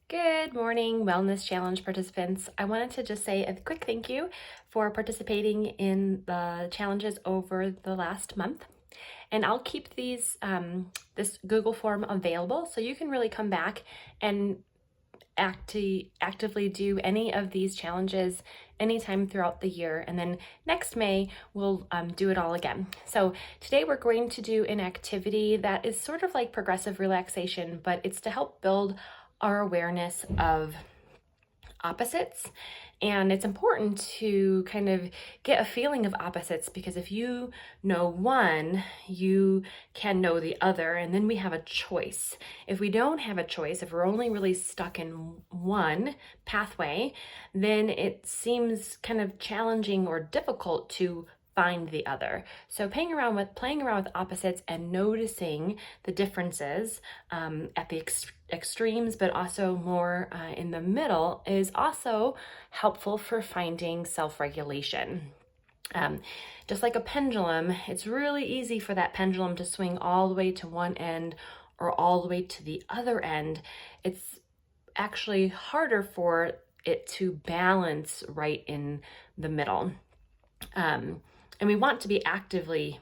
Good morning, Wellness Challenge participants. I wanted to just say a quick thank you for participating in the challenges over the last month. And I'll keep this Google form available so you can really come back and actively do any of these challenges anytime throughout the year. And then next May, we'll do it all again. So today we're going to do an activity that is sort of like progressive relaxation, but it's to help build our awareness of opposites. And it's important to kind of get a feeling of opposites, because if you know one, you can know the other, and then we have a choice. If we don't have a choice, if we're only really stuck in one pathway, then it seems kind of challenging or difficult to find the other. So playing around with opposites and noticing the differences at the extremes, but also more in the middle, is also helpful for finding self-regulation. Just like a pendulum, it's really easy for that pendulum to swing all the way to one end or all the way to the other end. It's actually harder for it to balance right in the middle. And we want to be actively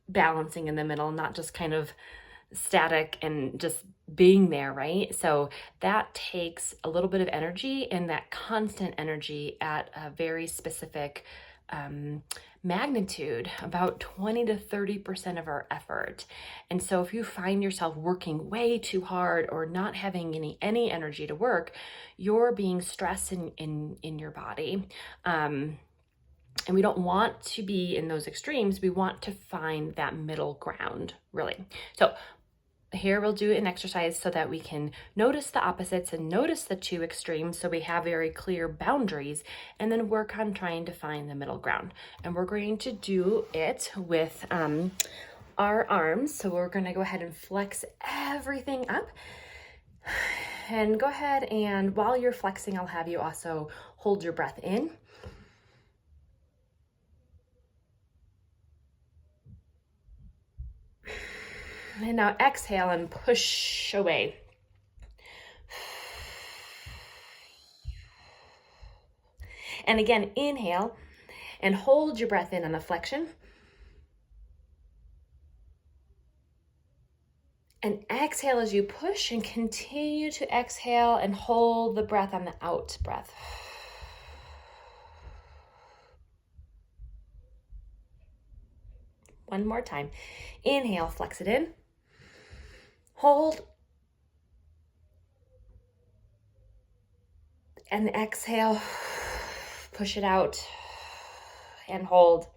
balancing in the middle, not just kind of static and just being there, right? So that takes a little bit of energy, and that constant energy at a very specific magnitude, about 20 to 30% of our effort. And so if you find yourself working way too hard or not having any energy to work, you're being stressed in your body. And we don't want to be in those extremes. We want to find that middle ground, really. So here we'll do an exercise so that we can notice the opposites and notice the two extremes, so we have very clear boundaries, and then work on trying to find the middle ground. And we're going to do it with our arms. So we're going to go ahead and flex everything up. And go ahead, and while you're flexing, I'll have you also hold your breath in. And now exhale and push away. And again, inhale and hold your breath in on the flexion. And exhale as you push, and continue to exhale and hold the breath on the out breath. One more time. Inhale, flex it in. Hold. And exhale, push it out and hold.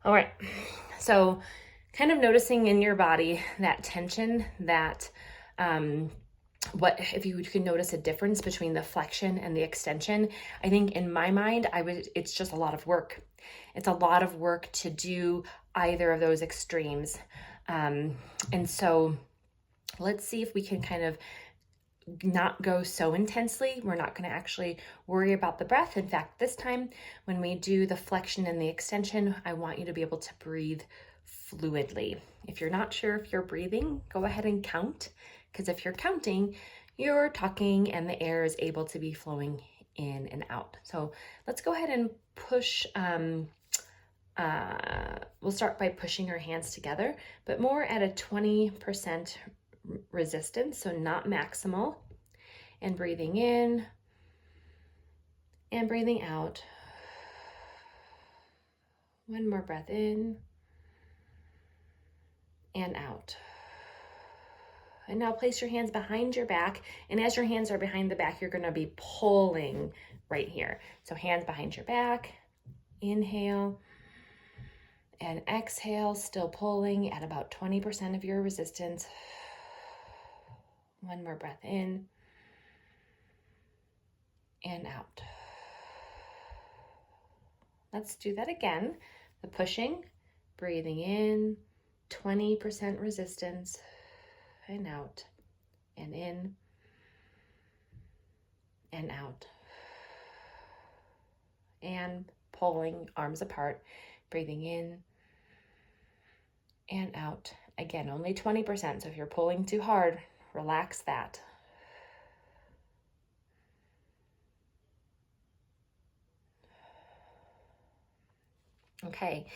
All right, so kind of noticing in your body that tension, that what if you can notice a difference between the flexion and the extension. I think in my mind, it's just a lot of work. It's a lot of work to do either of those extremes. And so let's see if we can kind of not go so intensely. We're not going to actually worry about the breath. In fact, this time when we do the flexion and the extension, I want you to be able to breathe fluidly. If you're not sure if you're breathing, go ahead and count, because if you're counting, you're talking and the air is able to be flowing in and out. So let's go ahead and push. We'll start by pushing our hands together, but more at a 20% resistance, so not maximal. And breathing in and breathing out. One more breath in and out. And now place your hands behind your back, and as your hands are behind the back, you're going to be pulling right here. So hands behind your back, inhale, and exhale, still pulling at about 20% of your resistance. One more breath in and out. Let's do that again. The pushing, breathing in, 20% resistance, and out, and in, and out. And pulling arms apart, breathing in, and out. Again, only 20%. So if you're pulling too hard, relax that. Okay,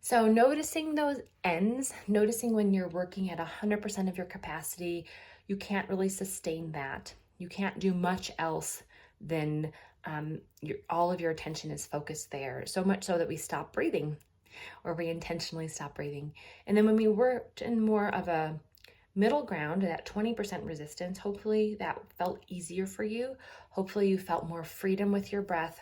so noticing those ends, noticing when you're working at 100% of your capacity, you can't really sustain that. You can't do much else than all of your attention is focused there. So much so that we stop breathing, or we intentionally stop breathing. And then when we worked in more of a middle ground, that 20% resistance, hopefully that felt easier for you. Hopefully you felt more freedom with your breath.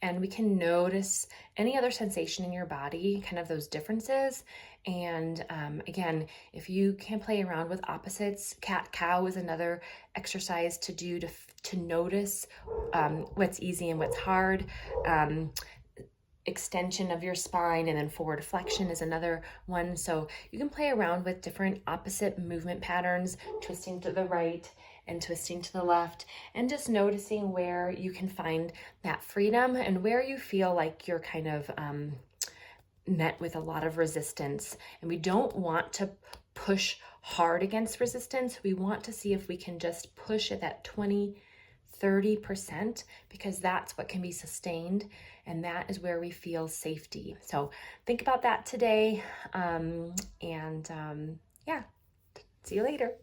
And we can notice any other sensation in your body, kind of those differences. And again, if you can play around with opposites, cat-cow is another exercise to do to notice what's easy and what's hard. Extension of your spine and then forward flexion is another one. So you can play around with different opposite movement patterns, twisting to the right and twisting to the left, and just noticing where you can find that freedom and where you feel like you're kind of met with a lot of resistance. And we don't want to push hard against resistance. We want to see if we can just push at that 20-30%, because that's what can be sustained, and that is where we feel safety. So think about that today, yeah, see you later.